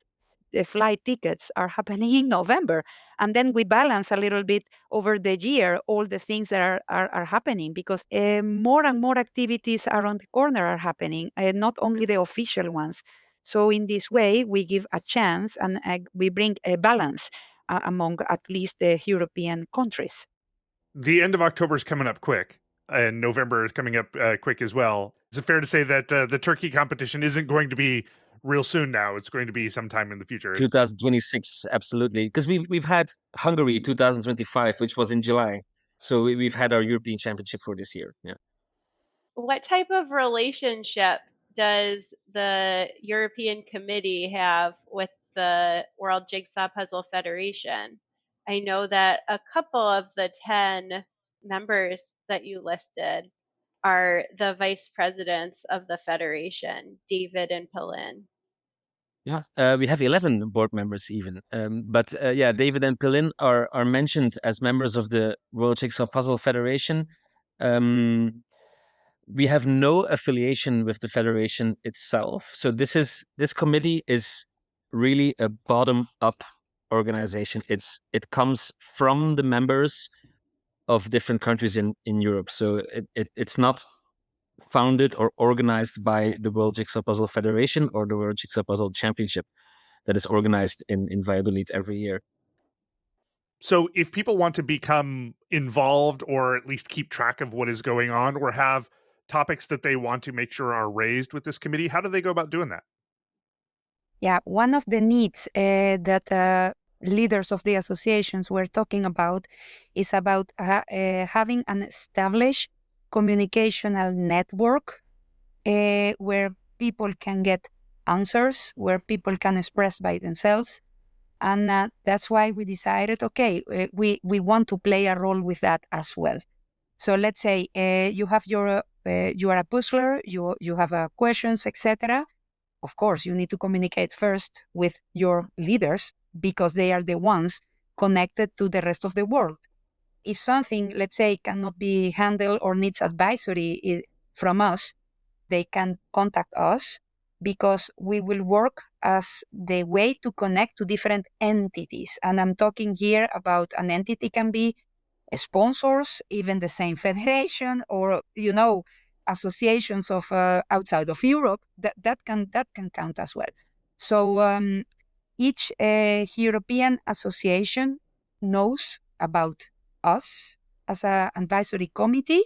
flight tickets are happening in November. And then we balance a little bit over the year all the things that are happening, because more and more activities around the corner are happening, not only the official ones. So in this way, we give a chance and we bring a balance among at least the European countries. The end of October is coming up quick, and November is coming up quick as well. Is it fair to say that the Turkey competition isn't going to be real soon now? It's going to be sometime in the future. 2026, absolutely. Because we've had Hungary 2025, which was in July. So we've had our European Championship for this year. Yeah. What type of relationship does the European Committee have with the World Jigsaw Puzzle Federation? I know that a couple of the 10 members that you listed are the vice presidents of the federation, David and Pelin. Yeah, we have 11 board members even. But yeah, David and Pelin are mentioned as members of the World Jigsaw Puzzle Federation. We have no affiliation with the federation itself. So this committee is really a bottom-up organization. It comes from the members of different countries in Europe. So it's not founded or organized by the World Jigsaw Puzzle Federation or the World Jigsaw Puzzle Championship that is organized in Valladolid every year. So if people want to become involved or at least keep track of what is going on or have topics that they want to make sure are raised with this committee, how do they go about doing that? Yeah, one of the needs that leaders of the associations were talking about is about having an established communicational network where people can get answers, where people can express by themselves. And that's why we decided, okay, we want to play a role with that as well. So let's say you have you are a puzzler, you have questions, etc. Of course, you need to communicate first with your leaders because they are the ones connected to the rest of the world. If something, let's say, cannot be handled or needs advisory from us, they can contact us because we will work as the way to connect to different entities. And I'm talking here about an entity can be sponsors, even the same federation, or, associations of outside of Europe, that can count as well. So each European association knows about us as an advisory committee.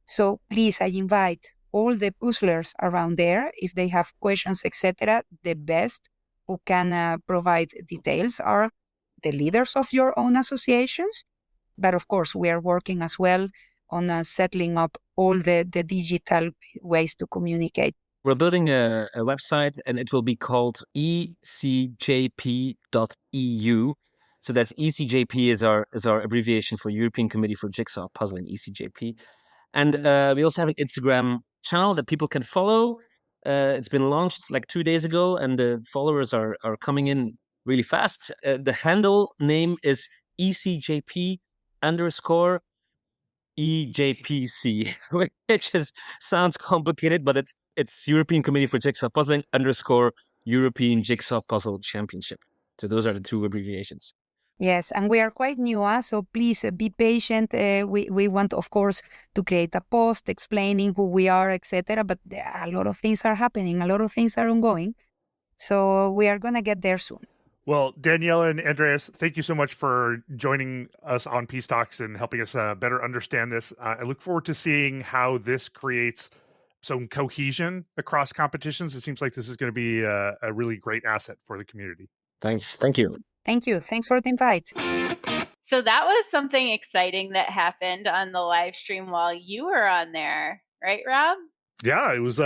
So please, I invite all the puzzlers around there, if they have questions, etc., the best who can provide details are the leaders of your own associations. But of course, we are working as well on settling up all the digital ways to communicate. We're building a website, and it will be called ecjp.eu. So that's ECJP is our abbreviation for European Committee for Jigsaw Puzzling, ECJP. And we also have an Instagram channel that people can follow. It's been launched like 2 days ago, and the followers are coming in really fast. The handle name is ECJP_EJPC, which sounds complicated, but it's European Committee for Jigsaw Puzzling _European Jigsaw Puzzle Championship. So those are the two abbreviations. Yes, and we are quite new, so please be patient. We want, of course, to create a post explaining who we are, etc. But a lot of things are happening, a lot of things are ongoing. So we are going to get there soon. Well, Daniela and Andreas, thank you so much for joining us on Peace Talks and helping us better understand this. I look forward to seeing how this creates some cohesion across competitions. It seems like this is going to be a really great asset for the community. Thanks. Thank you. Thank you. Thanks for the invite. So that was something exciting that happened on the live stream while you were on there, right, Rob? Yeah, it was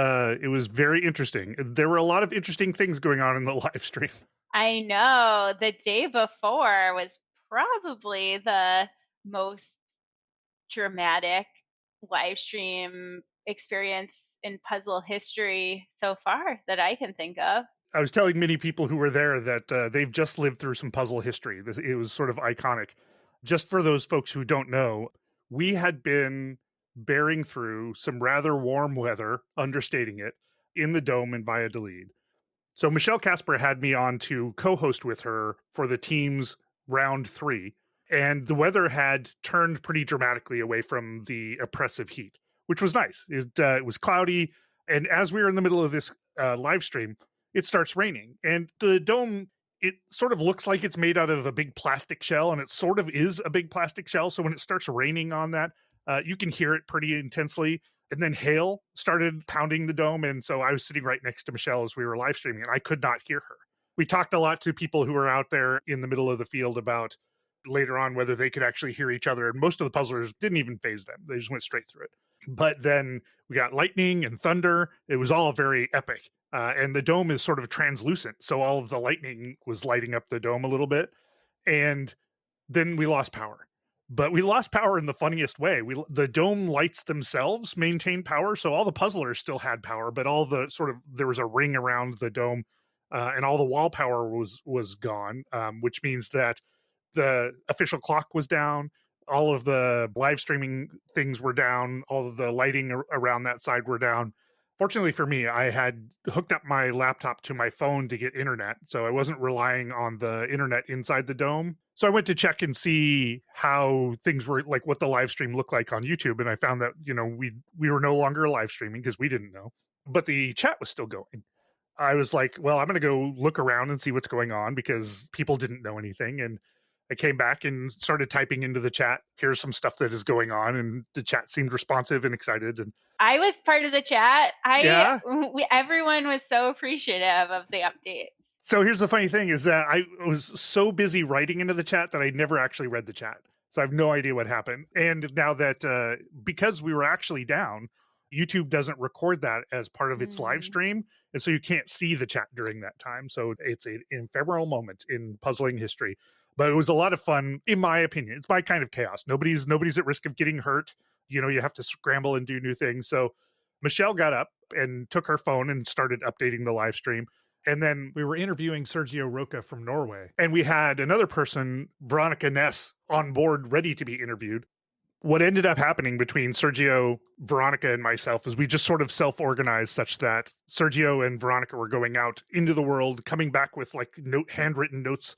very interesting. There were a lot of interesting things going on in the live stream. I know. The day before was probably the most dramatic live stream experience in puzzle history so far that I can think of. I was telling many people who were there that they've just lived through some puzzle history. It was sort of iconic. Just for those folks who don't know, we had been bearing through some rather warm weather, understating it, in the Dome in Valladolid. So Michelle Casper had me on to co-host with her for the team's round 3. And the weather had turned pretty dramatically away from the oppressive heat, which was nice. It was cloudy. And as we were in the middle of this live stream, it starts raining. And the Dome, it sort of looks like it's made out of a big plastic shell, and it sort of is a big plastic shell. So when it starts raining on that, you can hear it pretty intensely. And then hail started pounding the Dome. And so I was sitting right next to Michelle as we were live streaming, and I could not hear her. We talked a lot to people who were out there in the middle of the field about later on whether they could actually hear each other. And most of the puzzlers didn't even phase them. They just went straight through it. But then we got lightning and thunder. It was all very epic. And the Dome is sort of translucent. So all of the lightning was lighting up the Dome a little bit. And then we lost power. But we lost power in the funniest way. The Dome lights themselves maintain power. So all the puzzlers still had power, but all the there was a ring around the Dome and all the wall power was gone, which means that the official clock was down. All of the live streaming things were down. All of the lighting around that side were down. Fortunately for me, I had hooked up my laptop to my phone to get internet, so I wasn't relying on the internet inside the Dome. So I went to check and see how things were, like what the live stream looked like on YouTube, and I found that, we were no longer live streaming because we didn't know, but the chat was still going. I was like, well, I'm going to go look around and see what's going on because people didn't know anything. And I came back and started typing into the chat, here's some stuff that is going on. And the chat seemed responsive and excited. And I was part of the chat. Everyone was so appreciative of the update. So here's the funny thing is that I was so busy writing into the chat that I never actually read the chat. So I have no idea what happened. And now that because we were actually down, YouTube doesn't record that as part of its live stream. And so you can't see the chat during that time. So it's an ephemeral moment in puzzling history. But it was a lot of fun, in my opinion. It's my kind of chaos. Nobody's at risk of getting hurt. You have to scramble and do new things. So Michelle got up and took her phone and started updating the live stream. And then we were interviewing Sergio Roca from Norway. And we had another person, Weronika Ness, on board ready to be interviewed. What ended up happening between Sergio, Weronika, and myself is we just sort of self-organized such that Sergio and Weronika were going out into the world, coming back with like handwritten notes,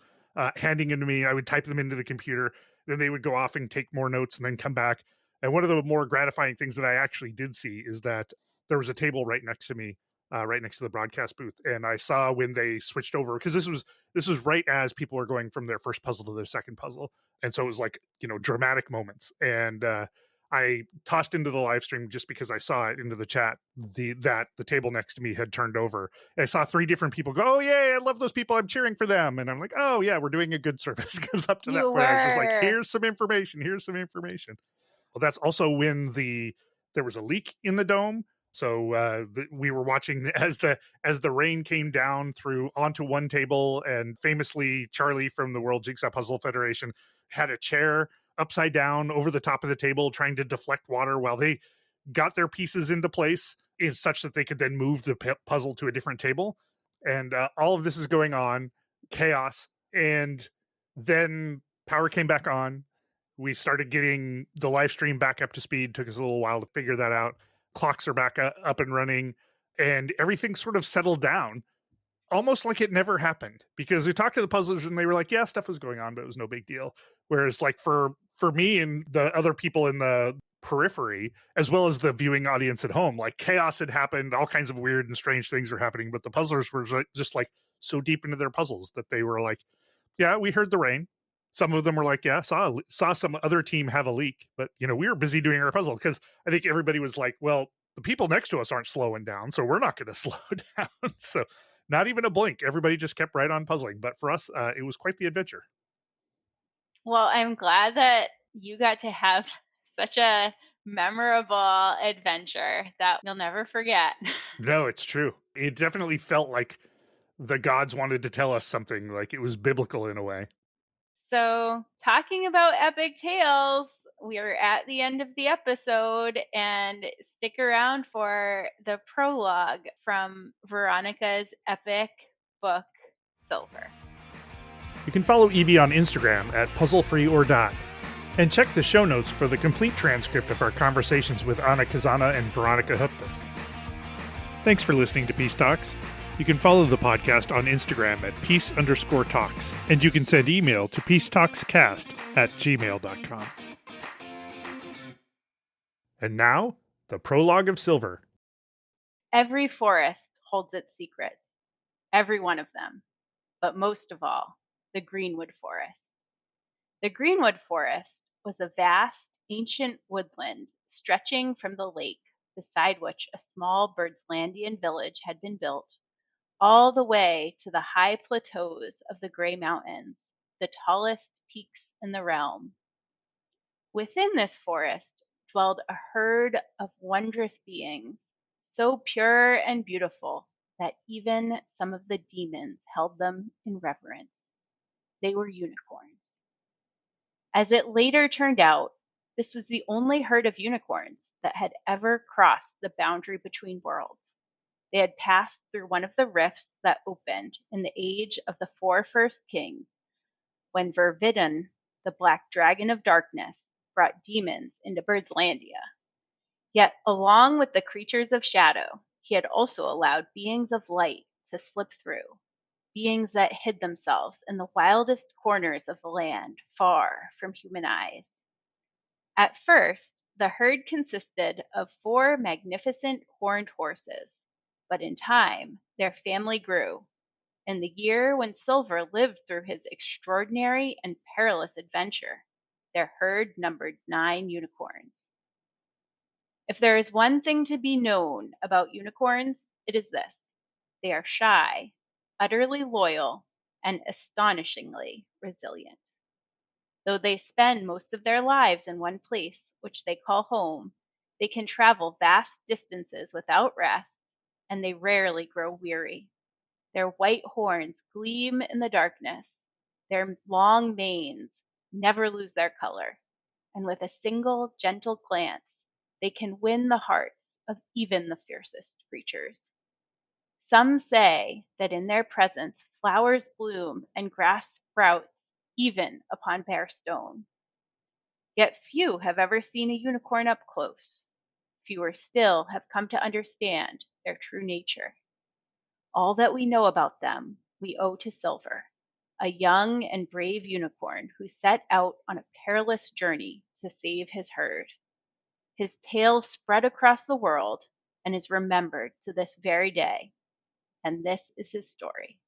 handing them to me. I would type them into the computer. Then they would go off and take more notes and then come back. And one of the more gratifying things that I actually did see is that there was a table right next to me, right next to the broadcast booth. And I saw when they switched over, because this was right as people were going from their first puzzle to their second puzzle. And so it was like, dramatic moments. And I tossed into the live stream just because I saw it into the chat, that the table next to me had turned over. And I saw 3 different people go, oh, yay, I love those people. I'm cheering for them. And I'm like, oh, yeah, we're doing a good service. Because up to that point, I was just like, here's some information. Well, that's also when there was a leak in the Dome. So we were watching as the rain came down onto one table, and famously Charlie from the World Jigsaw Puzzle Federation had a chair upside down over the top of the table trying to deflect water while they got their pieces into place. is such that they could then move the puzzle to a different table. And all of this is going on, chaos. And then power came back on. We started getting the live stream back up to speed. Took us a little while to figure that out. Clocks are back up and running, and everything sort of settled down, almost like it never happened. Because we talked to the puzzlers and they were like, yeah, stuff was going on, but it was no big deal. Whereas like for me and the other people in the periphery, as well as the viewing audience at home, like chaos had happened, all kinds of weird and strange things were happening, but the puzzlers were just like so deep into their puzzles that they were like, yeah, we heard the rain. Some of them were like, yeah, saw some other team have a leak, but we were busy doing our puzzle. Because I think everybody was like, well, the people next to us aren't slowing down, so we're not going to slow down. So not even a blink. Everybody just kept right on puzzling. But for us, it was quite the adventure. Well, I'm glad that you got to have such a memorable adventure that you'll never forget. No, it's true. It definitely felt like the gods wanted to tell us something, like it was biblical in a way. So, talking about epic tales, we are at the end of the episode, and stick around for the prologue from Weronika's epic book, Silver. You can follow Evie on Instagram at PuzzleFreeOrDie, and check the show notes for the complete transcript of our conversations with Anna Kazana and Weronika Huptas. Thanks for listening to Peace Talks. You can follow the podcast on Instagram at peace_talks, and you can send email to peacetalkscast@gmail.com. And now, the prologue of Silver. Every forest holds its secrets, every one of them, but most of all, the Greenwood Forest. The Greenwood Forest was a vast, ancient woodland stretching from the lake, beside which a small Birdslandian village had been built, all the way to the high plateaus of the Grey Mountains, the tallest peaks in the realm. Within this forest dwelled a herd of wondrous beings, so pure and beautiful that even some of the demons held them in reverence. They were unicorns. As it later turned out, this was the only herd of unicorns that had ever crossed the boundary between worlds. They had passed through one of the rifts that opened in the age of the 4 first kings, when Vervidon, the black dragon of darkness, brought demons into Birdslandia. Yet, along with the creatures of shadow, he had also allowed beings of light to slip through, beings that hid themselves in the wildest corners of the land, far from human eyes. At first, the herd consisted of 4 magnificent horned horses, but in time, their family grew. In the year when Silver lived through his extraordinary and perilous adventure, their herd numbered 9 unicorns. If there is one thing to be known about unicorns, it is this: they are shy, utterly loyal, and astonishingly resilient. Though they spend most of their lives in one place, which they call home, they can travel vast distances without rest, and they rarely grow weary. Their white horns gleam in the darkness. Their long manes never lose their color, and with a single gentle glance, they can win the hearts of even the fiercest creatures. Some say that in their presence flowers bloom and grass sprouts even upon bare stone. Yet few have ever seen a unicorn up close. Fewer still have come to understand their true nature. All that we know about them we owe to Silver, a young and brave unicorn who set out on a perilous journey to save his herd. His tale spread across the world and is remembered to this very day. And this is his story.